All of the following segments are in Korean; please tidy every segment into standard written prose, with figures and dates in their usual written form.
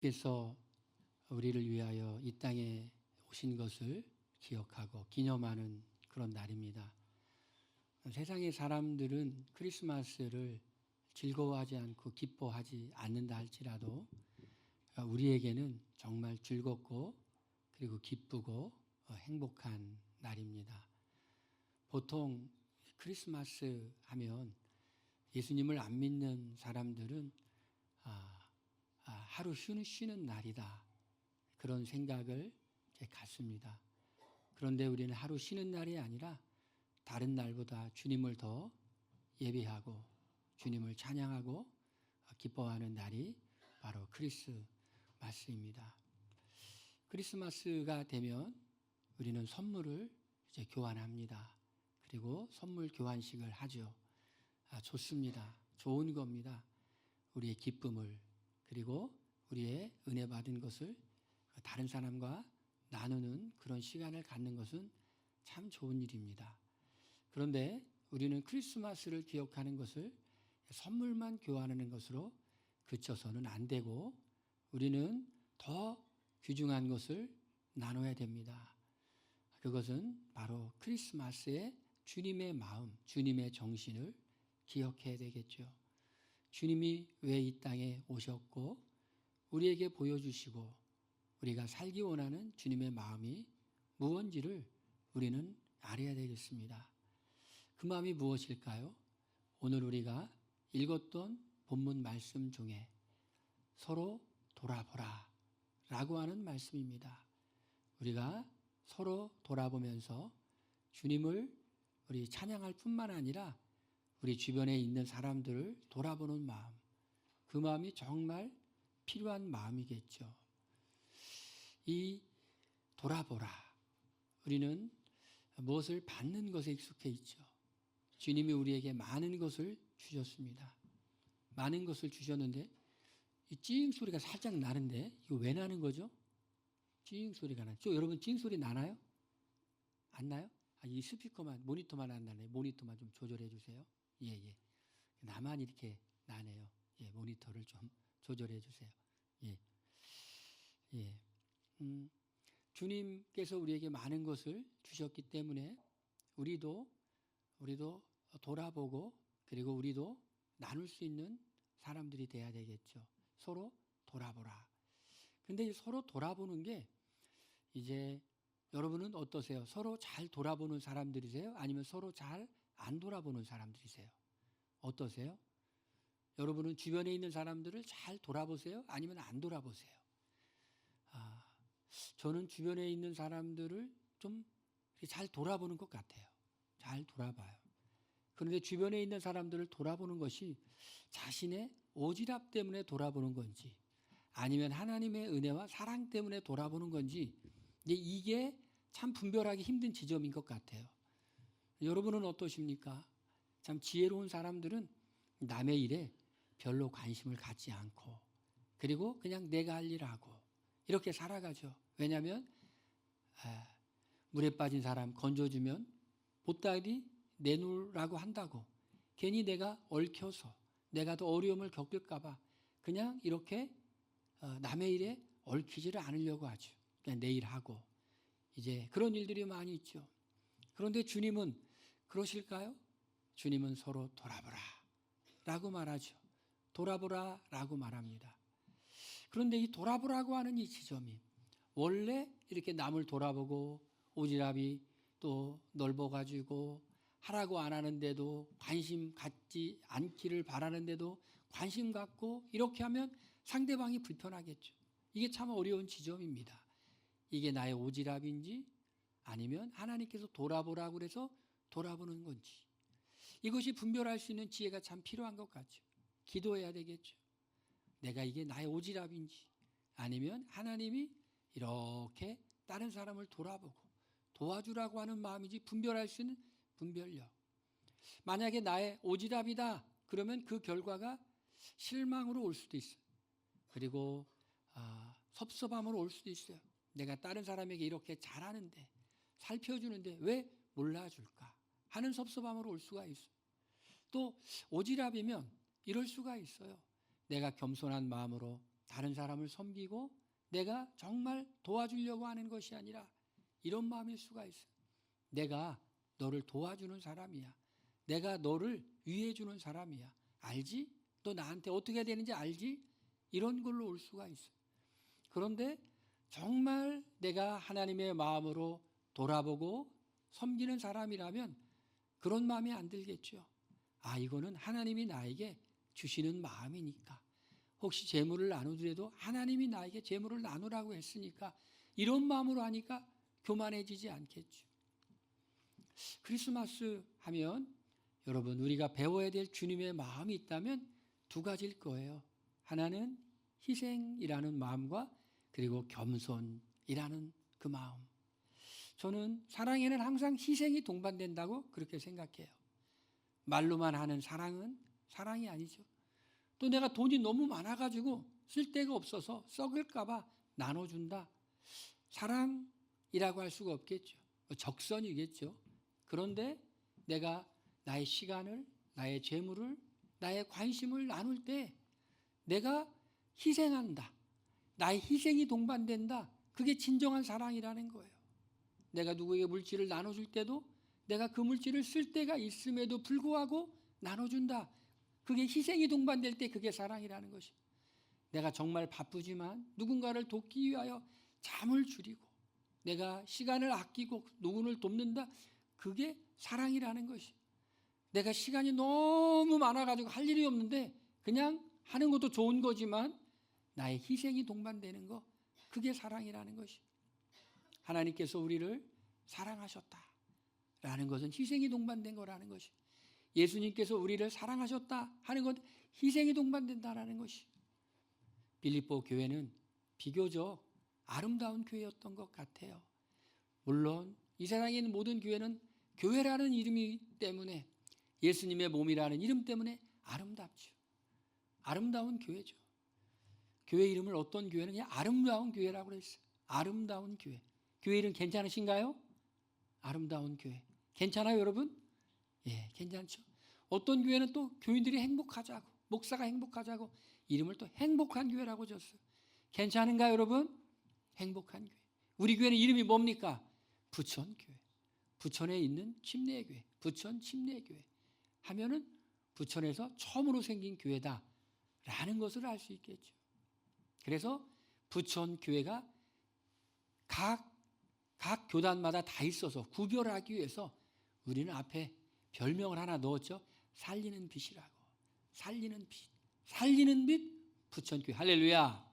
께서 우리를 위하여 이 땅에 오신 것을 기억하고 기념하는 그런 날입니다. 세상의 사람들은 크리스마스를 즐거워하지 않고 기뻐하지 않는다 할지라도 우리에게는 정말 즐겁고 그리고 기쁘고 행복한 날입니다. 보통 크리스마스 하면 예수님을 안 믿는 사람들은 하루 쉬는 날이다, 그런 생각을 갖습니다. 그런데 우리는 하루 쉬는 날이 아니라 다른 날보다 주님을 더 예배하고 주님을 찬양하고 기뻐하는 날이 바로 크리스마스입니다. 크리스마스가 되면 우리는 선물을 이제 교환합니다. 그리고 선물 교환식을 하죠. 좋습니다. 좋은 겁니다. 우리의 기쁨을, 그리고 우리의 은혜 받은 것을 다른 사람과 나누는 그런 시간을 갖는 것은 참 좋은 일입니다. 그런데 우리는 크리스마스를 기억하는 것을 선물만 교환하는 것으로 그쳐서는 안 되고, 우리는 더 귀중한 것을 나눠야 됩니다. 그것은 바로 크리스마스의 주님의 마음, 주님의 정신을 기억해야 되겠죠. 주님이 왜 이 땅에 오셨고 우리에게 보여주시고 우리가 살기 원하는 주님의 마음이 무엇인지를 우리는 알아야 되겠습니다. 그 마음이 무엇일까요? 오늘 우리가 읽었던 본문 말씀 중에 서로 돌아보라 라고 하는 말씀입니다. 우리가 서로 돌아보면서 주님을 우리 찬양할 뿐만 아니라 우리 주변에 있는 사람들을 돌아보는 마음, 그 마음이 정말 필요한 마음이겠죠. 이 돌아보라, 우리는 무엇을 받는 것에 익숙해 있죠. 주님이 우리에게 많은 것을 주셨습니다. 많은 것을 주셨는데 이 찡 소리가 살짝 나는데 이거 왜 나는 거죠? 찡 소리가 나죠. 여러분 찡 소리 나나요? 안 나요? 이 스피커만, 모니터만 안 나네요. 모니터만 좀 조절해 주세요. 예. 나만 이렇게 나네요. 모니터를 좀 조절해 주세요. 주님께서 우리에게 많은 것을 주셨기 때문에 우리도 돌아보고, 그리고 우리도 나눌 수 있는 사람들이 돼야 되겠죠. 서로 돌아보라. 근데 서로 돌아보는 게 이제 여러분은 어떠세요? 서로 잘 돌아보는 사람들이세요? 아니면 서로 잘 안 돌아보는 사람들이세요? 어떠세요? 여러분은 주변에 있는 사람들을 잘 돌아보세요? 아니면 안 돌아보세요? 저는 주변에 있는 사람들을 좀 잘 돌아보는 것 같아요. 잘 돌아봐요. 그런데 주변에 있는 사람들을 돌아보는 것이 자신의 오지랖 때문에 돌아보는 건지, 아니면 하나님의 은혜와 사랑 때문에 돌아보는 건지, 이게 참 분별하기 힘든 지점인 것 같아요. 여러분은 어떠십니까? 참 지혜로운 사람들은 남의 일에 별로 관심을 갖지 않고, 그리고 그냥 내가 할 일 하고 이렇게 살아가죠. 왜냐하면 물에 빠진 사람 건져주면 보따리 내놓으라고 한다고, 괜히 내가 얽혀서 내가 더 어려움을 겪을까 봐 그냥 이렇게 남의 일에 얽히지를 않으려고 하죠. 그냥 내 일 하고, 이제 그런 일들이 많이 있죠. 그런데 주님은 그러실까요? 주님은 서로 돌아보라 라고 말하죠. 돌아보라 라고 말합니다. 그런데 이 돌아보라고 하는 이 지점이, 원래 이렇게 남을 돌아보고 오지랖이 또 넓어가지고 하라고 안 하는데도 관심 갖지 않기를 바라는데도 관심 갖고 이렇게 하면 상대방이 불편하겠죠. 이게 참 어려운 지점입니다. 이게 나의 오지랖인지 아니면 하나님께서 돌아보라고 그래서 돌아보는 건지, 이것이 분별할 수 있는 지혜가 참 필요한 것 같죠. 기도해야 되겠죠. 내가 이게 나의 오지랖인지 아니면 하나님이 이렇게 다른 사람을 돌아보고 도와주라고 하는 마음인지 분별할 수 있는 분별력. 만약에 나의 오지랖이다 그러면 그 결과가 실망으로 올 수도 있어요. 그리고 섭섭함으로 올 수도 있어요. 내가 다른 사람에게 이렇게 잘하는데, 살펴주는데 왜 몰라줄까 하는 섭섭함으로 올 수가 있어요. 또 오지랖이면 이럴 수가 있어요. 내가 겸손한 마음으로 다른 사람을 섬기고 내가 정말 도와주려고 하는 것이 아니라 이런 마음일 수가 있어. 내가 너를 도와주는 사람이야. 내가 너를 위해 주는 사람이야. 알지? 너 나한테 어떻게 해야 되는지 알지? 이런 걸로 올 수가 있어. 그런데 정말 내가 하나님의 마음으로 돌아보고 섬기는 사람이라면 그런 마음이 안 들겠죠. 아, 이거는 하나님이 나에게 주시는 마음이니까. 혹시 재물을 나누더라도 하나님이 나에게 재물을 나누라고 했으니까 이런 마음으로 하니까 교만해지지 않겠죠. 크리스마스 하면 여러분 우리가 배워야 될 주님의 마음이 있다면 두 가지일 거예요. 하나는 희생이라는 마음과 그리고 겸손이라는 그 마음. 저는 사랑에는 항상 희생이 동반된다고 그렇게 생각해요. 말로만 하는 사랑은 사랑이 아니죠. 또 내가 돈이 너무 많아가지고 쓸 데가 없어서 썩을까봐 나눠준다. 사랑이라고 할 수가 없겠죠. 적선이겠죠. 그런데 내가 나의 시간을, 나의 재물을, 나의 관심을 나눌 때 내가 희생한다. 나의 희생이 동반된다. 그게 진정한 사랑이라는 거예요. 내가 누구에게 물질을 나눠줄 때도 내가 그 물질을 쓸 때가 있음에도 불구하고 나눠준다. 그게 희생이 동반될 때 그게 사랑이라는 것이. 내가 정말 바쁘지만 누군가를 돕기 위하여 잠을 줄이고 내가 시간을 아끼고 누군가를 돕는다. 그게 사랑이라는 것이. 내가 시간이 너무 많아가지고 할 일이 없는데 그냥 하는 것도 좋은 거지만 나의 희생이 동반되는 거, 그게 사랑이라는 것이. 하나님께서 우리를 사랑하셨다라는 것은 희생이 동반된 거라는 것이. 예수님께서 우리를 사랑하셨다 하는 것, 희생이 동반된다라는 것이. 빌립보 교회는 비교적 아름다운 교회였던 것 같아요. 물론 이 세상에 있는 모든 교회는 교회라는 이름이 때문에, 예수님의 몸이라는 이름 때문에 아름답죠. 아름다운 교회죠. 교회 이름을 어떤 교회는 그냥 아름다운 교회라고 그랬어요. 아름다운 교회. 교회 이름 괜찮으신가요? 아름다운 교회. 괜찮아요, 여러분? 예, 괜찮죠. 어떤 교회는 또 교인들이 행복하자고, 목사가 행복하자고 이름을 또 행복한 교회라고 줬어요. 괜찮은가요, 여러분? 행복한 교회. 우리 교회는 이름이 뭡니까? 부천교회. 부천에 있는 침례교회. 부천 침례교회 하면은 부천에서 처음으로 생긴 교회다라는 것을 알 수 있겠죠. 그래서 부천교회가 각 교단마다 다 있어서 구별하기 위해서 우리는 앞에 별명을 하나 넣었죠. 살리는 빛이라고. 살리는 빛. 살리는 빛 부천교회. 할렐루야.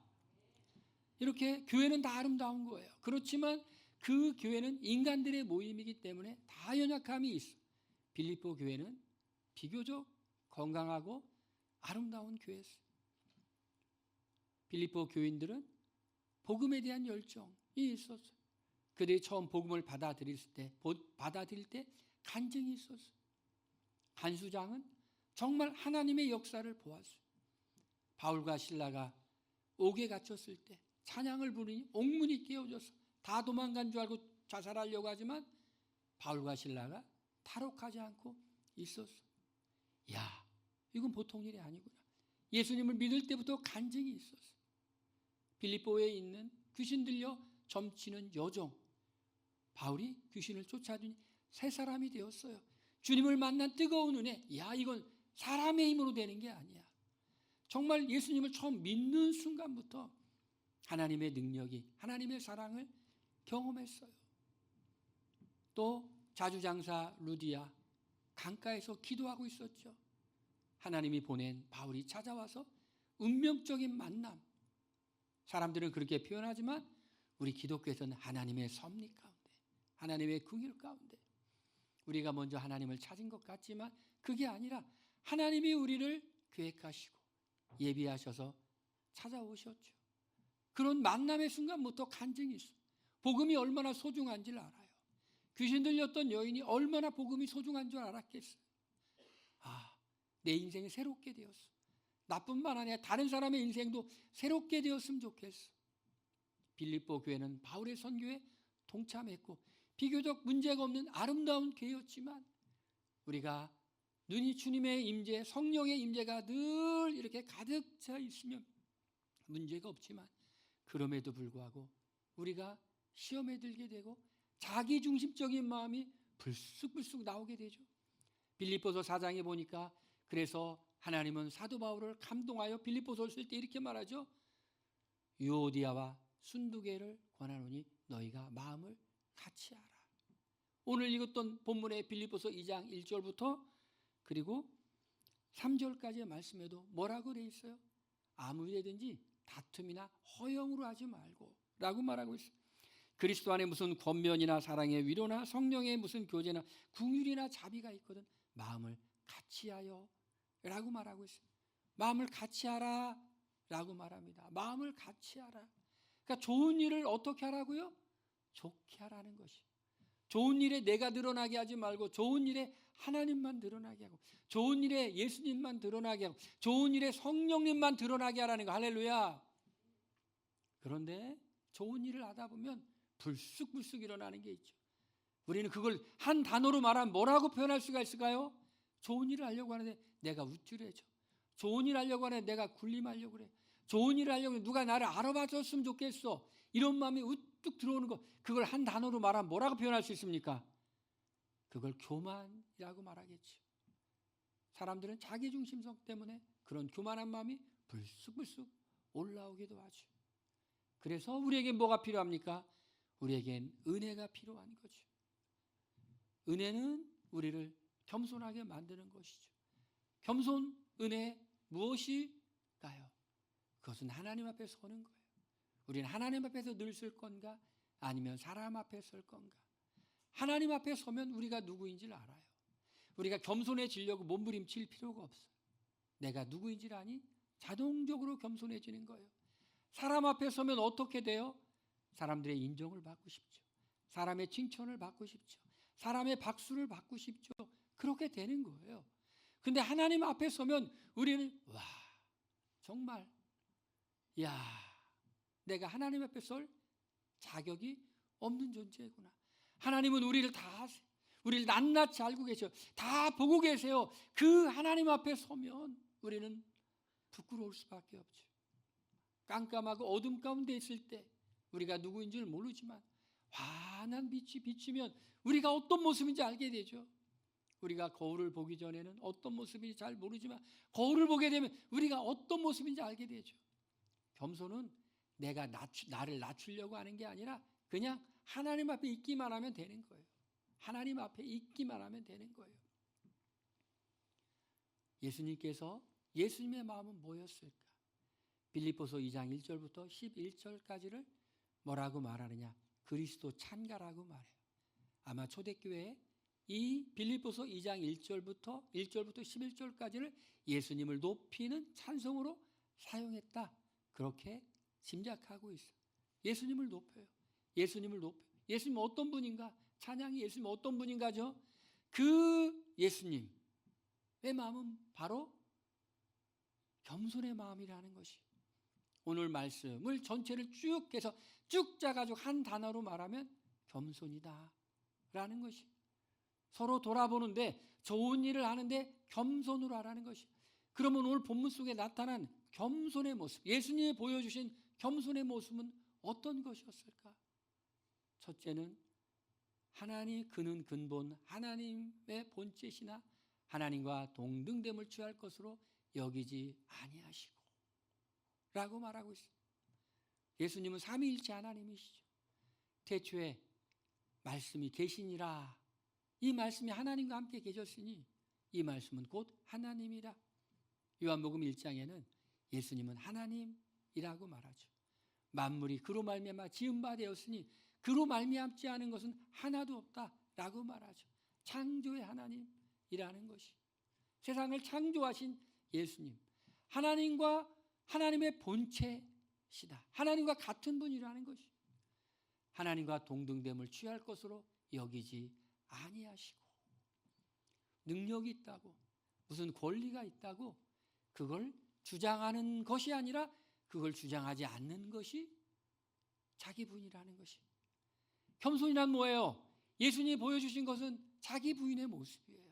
이렇게 교회는 다 아름다운 거예요. 그렇지만 그 교회는 인간들의 모임이기 때문에 다 연약함이 있어. 빌립보 교회는 비교적 건강하고 아름다운 교회였어요. 빌립보 교인들은 복음에 대한 열정이 있었어요. 그들이 처음 복음을 받아들일 때 간증이 있었어요. 간수장은 정말 하나님의 역사를 보았어요. 바울과 실라가 옥에 갇혔을 때 찬양을 부르니 옥문이 깨어져서 다 도망간 줄 알고 자살하려고 하지만 바울과 실라가 탈옥하지 않고 있었어. 야, 이건 보통 일이 아니구나. 예수님을 믿을 때부터 간증이 있었어. 빌립보에 있는 귀신 들려 점치는 여종, 바울이 귀신을 쫓아주니 새 사람이 되었어요. 주님을 만난 뜨거운 은혜. 야, 이건 사람의 힘으로 되는 게 아니야. 정말 예수님을 처음 믿는 순간부터 하나님의 능력이, 하나님의 사랑을 경험했어요. 또 자주장사 루디아 강가에서 기도하고 있었죠. 하나님이 보낸 바울이 찾아와서 운명적인 만남. 사람들은 그렇게 표현하지만 우리 기독교에서는 하나님의 섭리 가운데, 하나님의 긍휼 가운데 우리가 먼저 하나님을 찾은 것 같지만 그게 아니라 하나님이 우리를 계획하시고 예비하셔서 찾아오셨죠. 그런 만남의 순간부터 간증이 있어요. 복음이 얼마나 소중한지를 알아요. 귀신 들렸던 여인이 얼마나 복음이 소중한 줄 알았겠어요. 아, 내 인생이 새롭게 되었어. 나뿐만 아니라 다른 사람의 인생도 새롭게 되었으면 좋겠어. 빌립보 교회는 바울의 선교에 동참했고 비교적 문제가 없는 아름다운 교회였지만 우리가 눈이 주님의 임재, 성령의 임재가 늘 이렇게 가득 차 있으면 문제가 없지만 그럼에도 불구하고 우리가 시험에 들게 되고 자기중심적인 마음이 불쑥불쑥 나오게 되죠. 빌립보서 4장에 보니까 그래서 하나님은 사도 바울을 감동하여 빌립보서를 쓸 때 이렇게 말하죠. 유오디아와 순두개를 권하노니 너희가 마음을 같이 하라. 오늘 읽었던 본문의 빌립보서 2장 1절부터 그리고 3절까지의 말씀에도 뭐라고 되어 있어요? 아무 일이든지 다툼이나 허영으로 하지 말고 라고 말하고 있어요. 그리스도 안에 무슨 권면이나 사랑의 위로나 성령의 무슨 교제나 긍휼이나 자비가 있거든 마음을 같이 하여 라고 말하고 있어요. 마음을 같이 하라 라고 말합니다. 마음을 같이 하라. 그러니까 좋은 일을 어떻게 하라고요? 좋게 하라는 것이. 좋은 일에 내가 드러나게 하지 말고 좋은 일에 하나님만 드러나게 하고 좋은 일에 예수님만 드러나게 하고 좋은 일에 성령님만 드러나게 하라는 거. 할렐루야. 그런데 좋은 일을 하다 보면 불쑥불쑥 일어나는 게 있죠. 우리는 그걸 한 단어로 말하면 뭐라고 표현할 수가 있을까요? 좋은 일을 하려고 하는데 내가 우쭐해져. 좋은 일 하려고 하는데 내가 군림하려고 그래. 좋은 일을 하려고 누가 나를 알아봐줬으면 좋겠어. 이런 마음이 우뚝 들어오는 거, 그걸 한 단어로 말하면 뭐라고 표현할 수 있습니까? 그걸 교만이라고 말하겠죠. 사람들은 자기중심성 때문에 그런 교만한 마음이 불쑥불쑥 올라오기도 하죠. 그래서 우리에게 뭐가 필요합니까? 우리에겐 은혜가 필요한 거죠. 은혜는 우리를 겸손하게 만드는 것이죠. 겸손, 은혜 무엇일까요? 그것은 하나님 앞에 서는 거예요. 우리는 하나님 앞에서 늘 설 건가? 아니면 사람 앞에 설 건가? 하나님 앞에 서면 우리가 누구인지를 알아요. 우리가 겸손해지려고 몸부림칠 필요가 없어요. 내가 누구인지를 아니 자동적으로 겸손해지는 거예요. 사람 앞에 서면 어떻게 돼요? 사람들의 인정을 받고 싶죠. 사람의 칭찬을 받고 싶죠. 사람의 박수를 받고 싶죠. 그렇게 되는 거예요. 근데 하나님 앞에 서면 우리는 와 정말 야 내가 하나님 앞에 설 자격이 없는 존재구나. 하나님은 우리를 낱낱이 알고 계셔. 다 보고 계세요. 그 하나님 앞에 서면 우리는 부끄러울 수밖에 없죠. 깜깜하고 어둠 가운데 있을 때 우리가 누구인지를 모르지만 환한 빛이 비치면 우리가 어떤 모습인지 알게 되죠. 우리가 거울을 보기 전에는 어떤 모습인지 잘 모르지만 거울을 보게 되면 우리가 어떤 모습인지 알게 되죠. 겸손은 내가 나를 낮추려고 하는 게 아니라 그냥 하나님 앞에 있기만 하면 되는 거예요. 하나님 앞에 있기만 하면 되는 거예요. 예수님께서 예수님의 마음은 뭐였을까? 빌립보서 2장 1절부터 11절까지를 뭐라고 말하느냐? 그리스도 찬가라고 말해요. 아마 초대교회에 이 빌립보서 2장 1절부터 11절까지를 예수님을 높이는 찬송으로 사용했다. 그렇게 짐작하고 있어요. 예수님을 높여요. 예수님을 높여요. 예수님 어떤 분인가? 찬양이 예수님 어떤 분인가죠? 그 예수님의 마음은 바로 겸손의 마음이라는 것이. 오늘 말씀을 전체를 쭉 해서 쭉 짜가지고 한 단어로 말하면 겸손이다 라는 것이. 서로 돌아보는데 좋은 일을 하는데 겸손으로 하라는 것이. 그러면 오늘 본문 속에 나타난 겸손의 모습, 예수님이 보여주신 겸손의 모습은 어떤 것이었을까? 첫째는 그는 근본 하나님의 본체시나 하나님과 동등됨을 취할 것으로 여기지 아니하시고 라고 말하고 있습니다. 예수님은 삼위일체 하나님이시죠. 태초에 말씀이 계시니라. 이 말씀이 하나님과 함께 계셨으니 이 말씀은 곧 하나님이라. 요한복음 1장에는 예수님은 하나님이라고 말하죠. 만물이 그로 말미암아 지은 바 되었으니 그로 말미암지 않은 것은 하나도 없다라고 말하죠. 창조의 하나님이라는 것이. 세상을 창조하신 예수님, 하나님과 하나님의 본체시다. 하나님과 같은 분이라는 것이. 하나님과 동등됨을 취할 것으로 여기지 아니하시고, 능력이 있다고, 무슨 권리가 있다고 그걸 주장하는 것이 아니라 그걸 주장하지 않는 것이 자기 부인이라는 것이. 겸손이란 뭐예요? 예수님이 보여주신 것은 자기 부인의 모습이에요.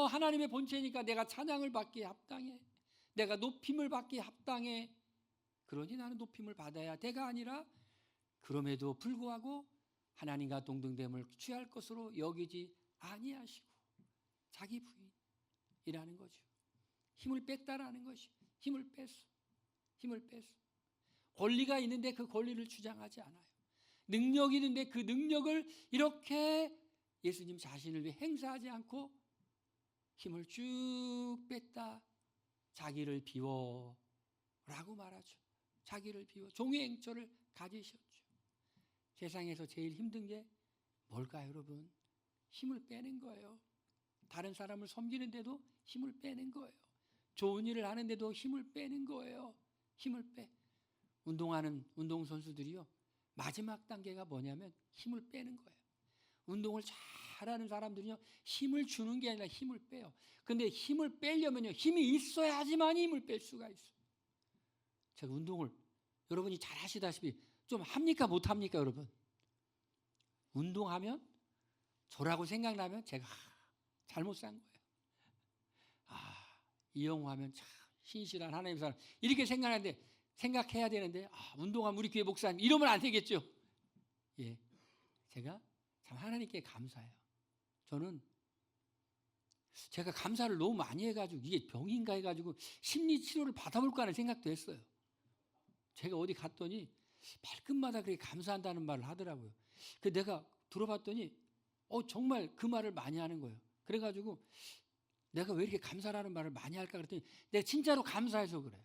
하나님의 본체니까 내가 찬양을 받기에 합당해, 내가 높임을 받기에 합당해, 그러니 나는 높임을 받아야 돼가 아니라 그럼에도 불구하고 하나님과 동등됨을 취할 것으로 여기지 아니하시고 자기 부인이라는 거죠. 힘을 뺐다라는 것이 힘을 뺐어. 권리가 있는데 그 권리를 주장하지 않아요. 능력이 있는데 그 능력을 이렇게 예수님 자신을 위해 행사하지 않고 힘을 쭉 뺐다. 자기를 비워 라고 말하죠. 자기를 비워 종의 행처를 가지셨죠. 세상에서 제일 힘든 게 뭘까요, 여러분? 힘을 빼는 거예요. 다른 사람을 섬기는데도 힘을 빼는 거예요. 좋은 일을 하는데도 힘을 빼는 거예요. 힘을 빼. 운동하는 운동선수들이요, 마지막 단계가 뭐냐면 힘을 빼는 거예요. 운동을 잘하는 사람들은요, 힘을 주는 게 아니라 힘을 빼요. 근데 힘을 빼려면요, 힘이 있어야지만 힘을 뺄 수가 있어요. 제가 운동을 여러분이 잘 하시다시피 좀 합니까 못합니까 여러분? 운동하면 저라고 생각나면 제가 잘못 산 거예요. 이영호 하면 참 신실한 하나님 사람 이렇게 생각해야 되는데 운동하면 우리 교회 목사님 이러면 안 되겠죠. 예, 제가 참 하나님께 감사해요. 저는 제가 감사를 너무 많이 해가지고 이게 병인가 해가지고 심리치료를 받아볼까 하는 생각도 했어요. 제가 어디 갔더니 발끝마다 그렇게 감사한다는 말을 하더라고요. 그 내가 들어봤더니 정말 그 말을 많이 하는 거예요. 그래가지고 내가 왜 이렇게 감사라는 말을 많이 할까 그랬더니 내가 진짜로 감사해서 그래요.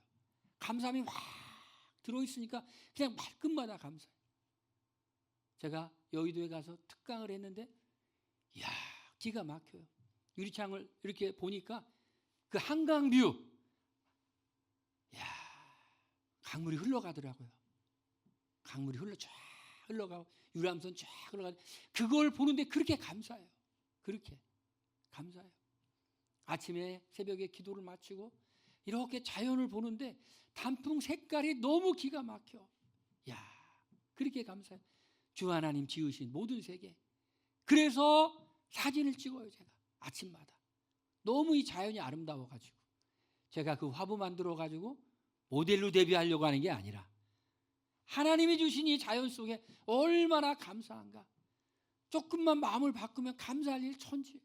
감사함이 확 들어있으니까 그냥 말끝마다 감사해요. 제가 여의도에 가서 특강을 했는데 이야, 기가 막혀요. 유리창을 이렇게 보니까 그 한강뷰, 이야, 강물이 흘러가더라고요. 강물이 쫙 흘러가고 유람선 쫙 흘러가고 그걸 보는데 그렇게 감사해요. 그렇게 감사해요. 아침에 새벽에 기도를 마치고 이렇게 자연을 보는데 단풍 색깔이 너무 기가 막혀. 야, 그렇게 감사해요. 주 하나님 지으신 모든 세계. 그래서 사진을 찍어요, 제가 아침마다. 너무 이 자연이 아름다워가지고 제가 그 화보 만들어가지고 모델로 데뷔하려고 하는 게 아니라 하나님이 주신 이 자연 속에 얼마나 감사한가. 조금만 마음을 바꾸면 감사할 일 천지.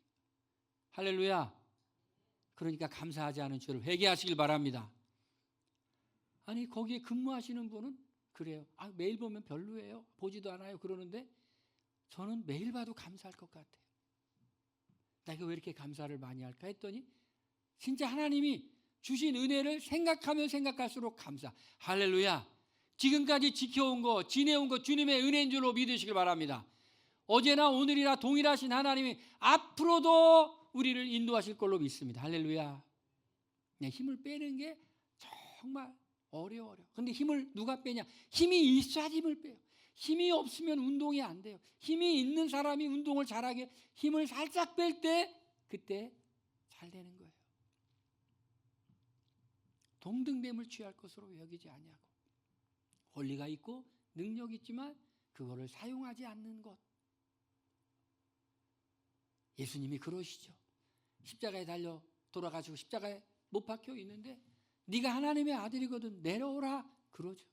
할렐루야. 그러니까 감사하지 않은 죄를 회개하시길 바랍니다. 아니 거기에 근무하시는 분은 그래요. 매일 보면 별로예요. 보지도 않아요. 그러는데 저는 매일 봐도 감사할 것 같아요. 내가 왜 이렇게 감사를 많이 할까 했더니 진짜 하나님이 주신 은혜를 생각하면 생각할수록 감사. 할렐루야. 지금까지 지켜온 거, 지내온 거 주님의 은혜인 줄로 믿으시길 바랍니다. 어제나 오늘이나 동일하신 하나님이 앞으로도 우리를 인도하실 걸로 믿습니다. 할렐루야. 힘을 빼는 게 정말 어려워요. 근데 힘을 누가 빼냐? 힘이 있어야지 힘을 빼요. 힘이 없으면 운동이 안 돼요. 힘이 있는 사람이 운동을 잘하게 힘을 살짝 뺄 때 그때 잘 되는 거예요. 동등됨을 취할 것으로 여기지 아니하고 권리가 있고 능력이 있지만 그거를 사용하지 않는 것. 예수님이 그러시죠. 십자가에 달려 돌아가시고 십자가에 못 박혀 있는데 네가 하나님의 아들이거든 내려오라 그러죠.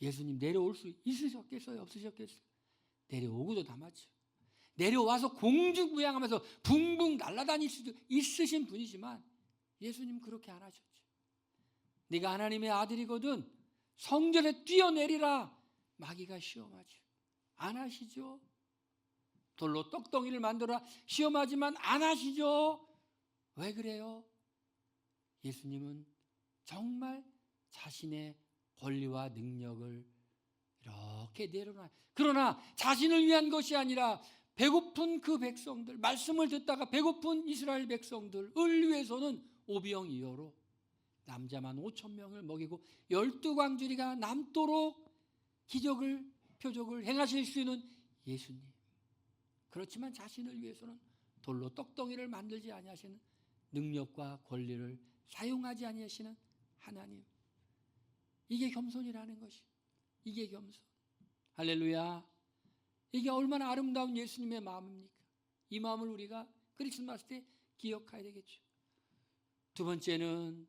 예수님 내려올 수 있으셨겠어요? 없으셨겠어요? 내려오고도 담았죠. 내려와서 공중부양하면서 붕붕 날아다닐 수도 있으신 분이지만 예수님 그렇게 안 하셨죠. 네가 하나님의 아들이거든 성전에 뛰어내리라. 마귀가 시험하죠. 안 하시죠. 돌로 떡덩이를 만들어라. 시험하지만 안 하시죠. 왜 그래요? 예수님은 정말 자신의 권리와 능력을 이렇게 내려놔요. 그러나 자신을 위한 것이 아니라 배고픈 그 백성들, 말씀을 듣다가 배고픈 이스라엘 백성들을 위해서는 오병이어로 남자만 5,000명을 먹이고 12광주리가 남도록 기적을 표적을 행하실 수 있는 예수님. 그렇지만 자신을 위해서는 돌로 떡덩이를 만들지 아니하시는 능력과 권리를 사용하지 아니하시는 하나님. 이게 겸손이라는 것이. 이게 겸손. 할렐루야. 이게 얼마나 아름다운 예수님의 마음입니까? 이 마음을 우리가 크리스마스 때 기억해야 되겠죠. 두 번째는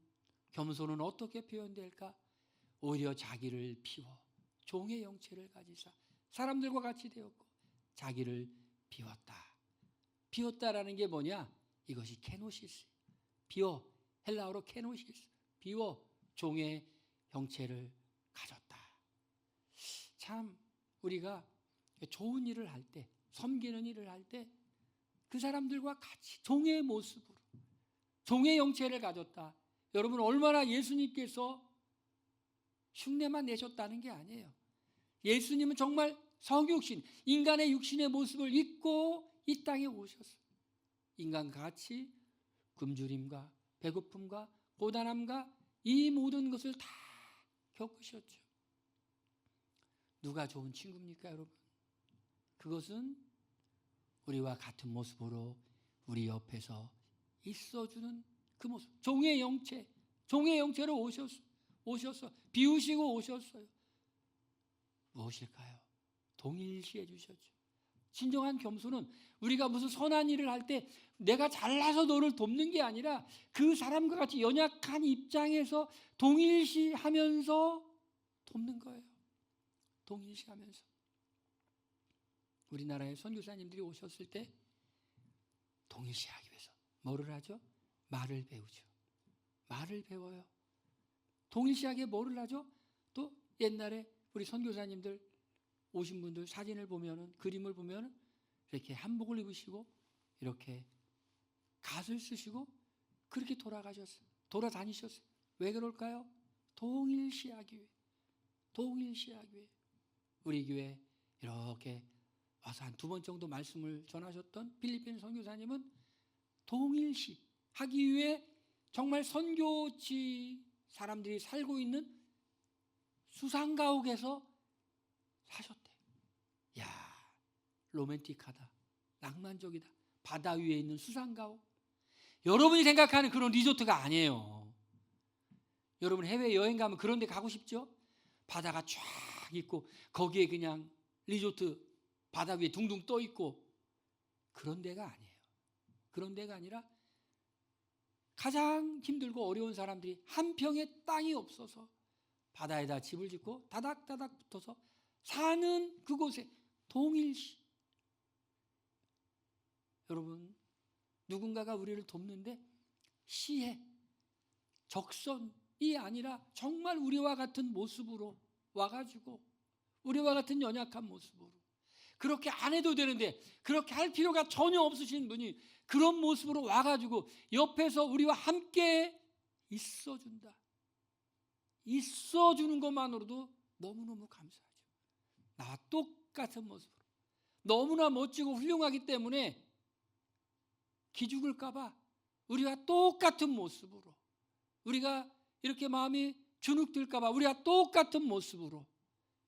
겸손은 어떻게 표현될까? 오히려 자기를 비워 종의 영체를 가지사 사람들과 같이 되었고 자기를 비웠다. 비웠다라는 게 뭐냐? 이것이 케노시스. 비워, 헬라어로 케노시스. 비워 종의 형체를 가졌다. 참 우리가 좋은 일을 할 때, 섬기는 일을 할 때 그 사람들과 같이 종의 모습으로 종의 형체를 가졌다. 여러분 얼마나 예수님께서 흉내만 내셨다는 게 아니에요. 예수님은 정말 성육신, 인간의 육신의 모습을 입고 이 땅에 오셨어요. 인간과 같이 굶주림과 배고픔과 고단함과 이 모든 것을 다 겪으셨죠. 누가 좋은 친구입니까, 여러분? 그것은 우리와 같은 모습으로 우리 옆에서 있어주는 그 모습. 종의 영체, 종의 영체로 오셨어. 비우시고 오셨어요. 무엇일까요? 동일시해 주셨죠. 진정한 겸손은 우리가 무슨 선한 일을 할 때 내가 잘나서 너를 돕는 게 아니라 그 사람과 같이 연약한 입장에서 동일시하면서 돕는 거예요. 동일시하면서. 우리나라에 선교사님들이 오셨을 때 동일시하기 위해서 뭐를 하죠? 말을 배우죠. 말을 배워요. 동일시하게 뭐를 하죠? 또 옛날에 우리 선교사님들 오신 분들 사진을 보면은, 그림을 보면은 이렇게 한복을 입으시고 이렇게 갓을 쓰시고 그렇게 돌아다니셨어요. 왜 그럴까요? 동일시하기 위해. 동일시하기 위해. 우리 교회 이렇게 와서 한 2번 정도 말씀을 전하셨던 필리핀 선교사님은 동일시하기 위해 정말 선교지 사람들이 살고 있는 수상가옥에서 사셨대. 야, 로맨틱하다. 낭만적이다. 바다 위에 있는 수상가옥. 여러분이 생각하는 그런 리조트가 아니에요. 여러분 해외 여행 가면 그런 데 가고 싶죠? 바다가 쫙 있고 거기에 그냥 리조트 바다 위에 둥둥 떠 있고 그런 데가 아니에요. 그런 데가 아니라 가장 힘들고 어려운 사람들이 한 평의 땅이 없어서 바다에다 집을 짓고 다닥다닥 붙어서 사는 그곳에 동일시. 여러분 누군가가 우리를 돕는데 시해 적선이 아니라 정말 우리와 같은 모습으로 와가지고 우리와 같은 연약한 모습으로 그렇게 안 해도 되는데 그렇게 할 필요가 전혀 없으신 분이 그런 모습으로 와가지고 옆에서 우리와 함께 있어준다. 있어주는 것만으로도 너무너무 감사하죠. 나와 똑같은 모습으로 너무나 멋지고 훌륭하기 때문에 기죽을까 봐 우리와 똑같은 모습으로 우리가 이렇게 마음이 주눅들까 봐 우리와 똑같은 모습으로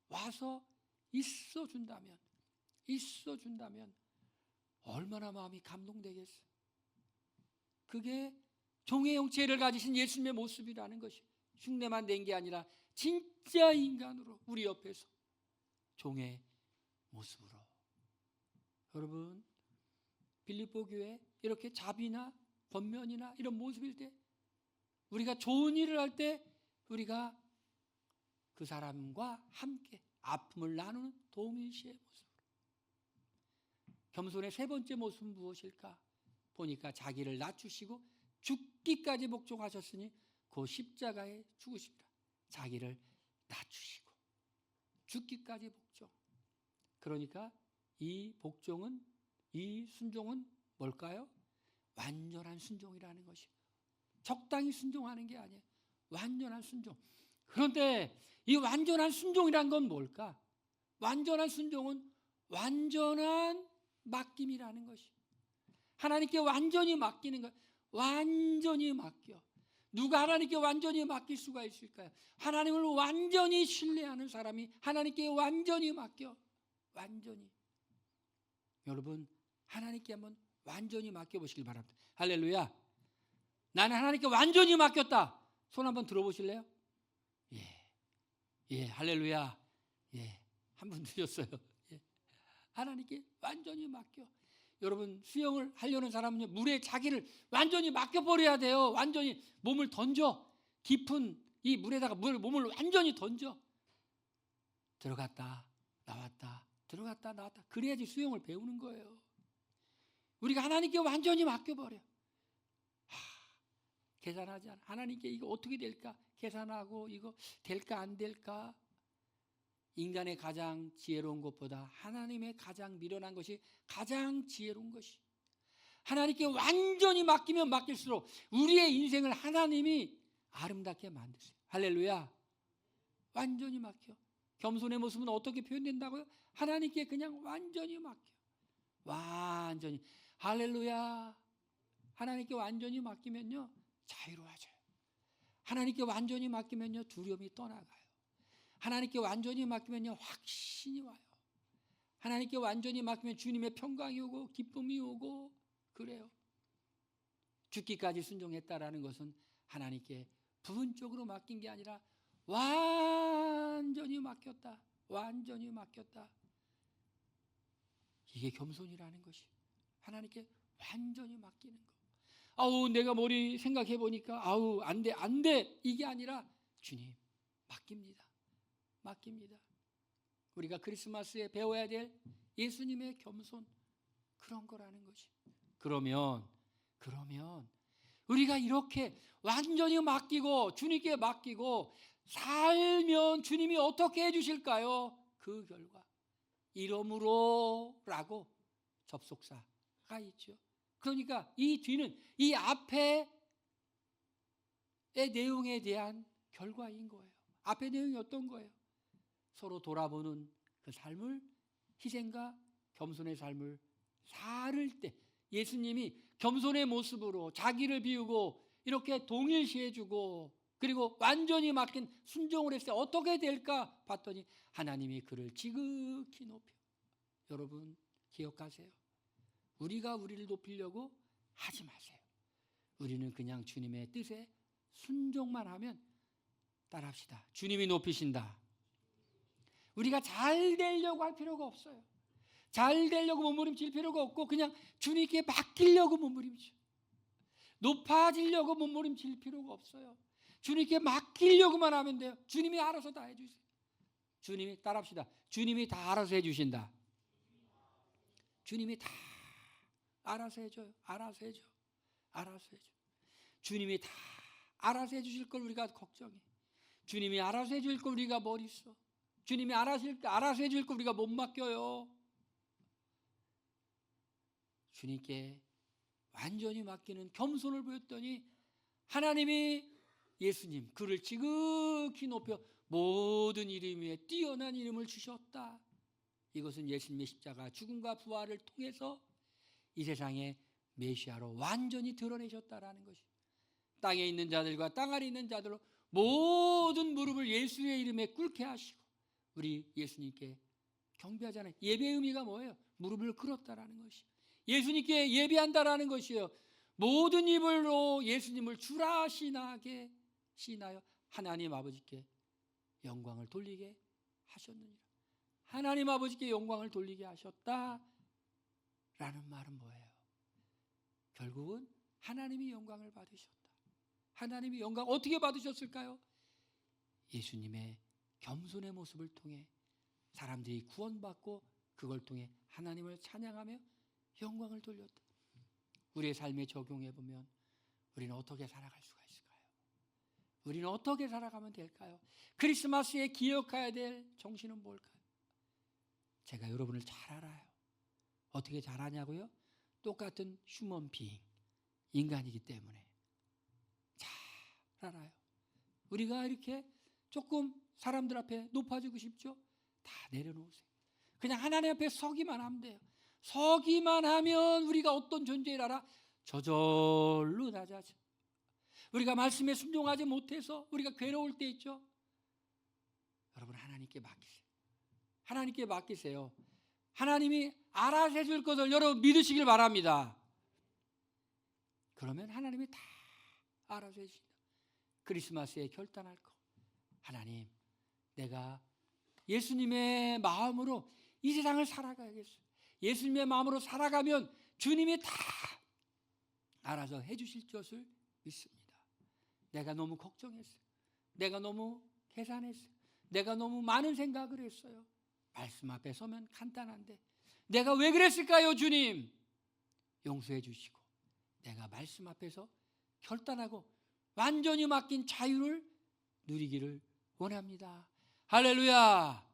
와서 있어준다면 얼마나 마음이 감동되겠어요. 그게 종의 형체를 가지신 예수님의 모습이라는 것이 흉내만 낸 게 아니라 진짜 인간으로 우리 옆에서 종의 모습으로. 여러분 빌립보 교회 이렇게 자비나 권면이나 이런 모습일 때 우리가 좋은 일을 할 때 우리가 그 사람과 함께 아픔을 나누는 동일시의 모습으로. 겸손의 3번째 모습은 무엇일까? 보니까 자기를 낮추시고 죽기까지 복종하셨으니 그 십자가에 죽으십니다. 자기를 낮추시고 죽기까지 복종. 그러니까 이 복종은, 이 순종은 뭘까요? 완전한 순종이라는 것이요. 적당히 순종하는 게 아니에요. 완전한 순종. 그런데 이 완전한 순종이란 건 뭘까? 완전한 순종은 완전한 맡김이라는 것이. 하나님께 완전히 맡기는 것. 완전히 맡겨. 누가 하나님께 완전히 맡길 수가 있을까요? 하나님을 완전히 신뢰하는 사람이 하나님께 완전히 맡겨. 완전히. 여러분 하나님께 한번 완전히 맡겨보시길 바랍니다. 할렐루야. 나는 하나님께 완전히 맡겼다. 손 한번 들어보실래요? 예, 할렐루야. 예, 한 분 드렸어요. 예. 하나님께 완전히 맡겨. 여러분 수영을 하려는 사람은 물에 자기를 완전히 맡겨버려야 돼요. 완전히 몸을 던져 깊은 이 물에다가 몸을 완전히 던져. 들어갔다 나왔다 들어갔다 나왔다. 그래야지 수영을 배우는 거예요. 우리가 하나님께 완전히 맡겨버려. 계산하지 않아. 하나님께 이거 어떻게 될까? 계산하고 이거 될까 안 될까? 인간의 가장 지혜로운 것보다 하나님의 가장 미련한 것이 가장 지혜로운 것이. 하나님께 완전히 맡기면 맡길수록 우리의 인생을 하나님이 아름답게 만드세요. 할렐루야. 완전히 맡겨. 겸손의 모습은 어떻게 표현된다고요? 하나님께 그냥 완전히 맡겨. 완전히. 할렐루야. 하나님께 완전히 맡기면요 자유로워져요. 하나님께 완전히 맡기면요 두려움이 떠나가요. 하나님께 완전히 맡기면요 확신이 와요. 하나님께 완전히 맡기면 주님의 평강이 오고 기쁨이 오고 그래요. 죽기까지 순종했다라는 것은 하나님께 부분적으로 맡긴 게 아니라 완전히 맡겼다. 완전히 맡겼다. 이게 겸손이라는 것이. 하나님께 완전히 맡기는 거. 아우 내가 머리 생각해 보니까 아우 안 돼 이게 아니라 주님 맡깁니다. 맡깁니다. 우리가 크리스마스에 배워야 될 예수님의 겸손 그런 거라는 것이. 그러면 우리가 이렇게 완전히 맡기고 주님께 맡기고 살면 주님이 어떻게 해주실까요? 그 결과 이러므로라고 접속사가 있죠. 그러니까 이 뒤는 이 앞에의 내용에 대한 결과인 거예요. 앞의 내용이 어떤 거예요? 서로 돌아보는 그 삶을 희생과 겸손의 삶을 살을 때 예수님이 겸손의 모습으로 자기를 비우고 이렇게 동일시해주고 그리고 완전히 맡긴 순종을 했을 때 어떻게 될까 봤더니 하나님이 그를 지극히 높여. 여러분 기억하세요. 우리가 우리를 높이려고 하지 마세요. 우리는 그냥 주님의 뜻에 순종만 하면 따라합시다. 주님이 높이신다. 우리가 잘 되려고 할 필요가 없어요. 잘 되려고 몸부림칠 필요가 없고 그냥 주님께 맡기려고 몸부림쳐. 높아지려고 몸부림칠 필요가 없어요. 주님께 맡기려고만 하면 돼요. 주님이 알아서 다 해주세요. 주님이 따라합시다. 주님이 다 알아서 해주신다. 주님이 다 알아서 해줘요. 알아서 해줘. 알아서 해줘. 주님이 다 알아서 해주실 걸 우리가 걱정해. 주님이 알아서 해줄 걸 우리가 머리 써. 주님이 알아서 해줄 걸 우리가 못 맡겨요. 주님께 완전히 맡기는 겸손을 보였더니 하나님이 예수님 그를 지극히 높여 모든 이름 위에 뛰어난 이름을 주셨다. 이것은 예수님의 십자가 죽음과 부활을 통해서 이 세상에 메시아로 완전히 드러내셨다라는 것이. 땅에 있는 자들과 땅 아래 있는 자들로 모든 무릎을 예수의 이름에 꿇게 하시고 우리 예수님께 경배하잖아요. 예배의 의미가 뭐예요? 무릎을 꿇었다라는 것이. 예수님께 예배한다라는 것이요. 모든 입으로 예수님을 주라 신하게 신하여 하나님 아버지께 영광을 돌리게 하셨느니라. 하나님 아버지께 영광을 돌리게 하셨다라는 말은 뭐예요? 결국은 하나님이 영광을 받으셨다. 하나님이 영광 어떻게 받으셨을까요? 예수님의 겸손의 모습을 통해 사람들이 구원받고 그걸 통해 하나님을 찬양하며 영광을 돌렸다. 우리의 삶에 적용해 보면 우리는 어떻게 살아갈 수가 있을까요? 우리는 어떻게 살아가면 될까요? 크리스마스에 기억해야 될 정신은 뭘까요? 제가 여러분을 잘 알아요. 어떻게 잘 아냐고요? 똑같은 휴먼 비잉, 인간이기 때문에 잘 알아요. 우리가 이렇게 조금 사람들 앞에 높아지고 싶죠? 다 내려놓으세요. 그냥 하나님 앞에 서기만 하면 돼요. 서기만 하면 우리가 어떤 존재를 알아? 저절로 낮아져. 우리가 말씀에 순종하지 못해서 우리가 괴로울 때 있죠? 여러분 하나님께 맡기세요. 하나님께 맡기세요. 하나님이 알아서 해줄 것을 여러분 믿으시길 바랍니다. 그러면 하나님이 다 알아서 해주신다. 크리스마스에 결단할 거. 하나님, 내가 예수님의 마음으로 이 세상을 살아가야겠어요. 예수님의 마음으로 살아가면 주님이 다 알아서 해주실 것을 믿습니다. 내가 너무 걱정했어요. 내가 너무 계산했어요. 내가 너무 많은 생각을 했어요. 말씀 앞에 서면 간단한데 내가 왜 그랬을까요, 주님? 용서해 주시고 내가 말씀 앞에서 결단하고 완전히 맡긴 자유를 누리기를 원합니다. 할렐루야.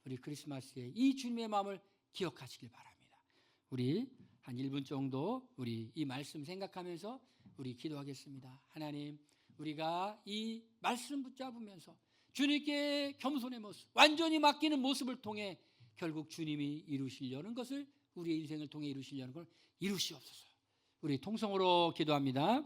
우리 크리스마스에 이 주님의 마음을 기억하시길 바랍니다. 우리 한 1분 정도 우리 이 말씀 생각하면서 우리 기도하겠습니다. 하나님, 우리가 이 말씀 붙잡으면서 주님께 겸손의 모습, 완전히 맡기는 모습을 통해 결국 주님이 이루시려는 것을, 우리의 인생을 통해 이루시려는 걸 이루시옵소서. 우리 통성으로 기도합니다.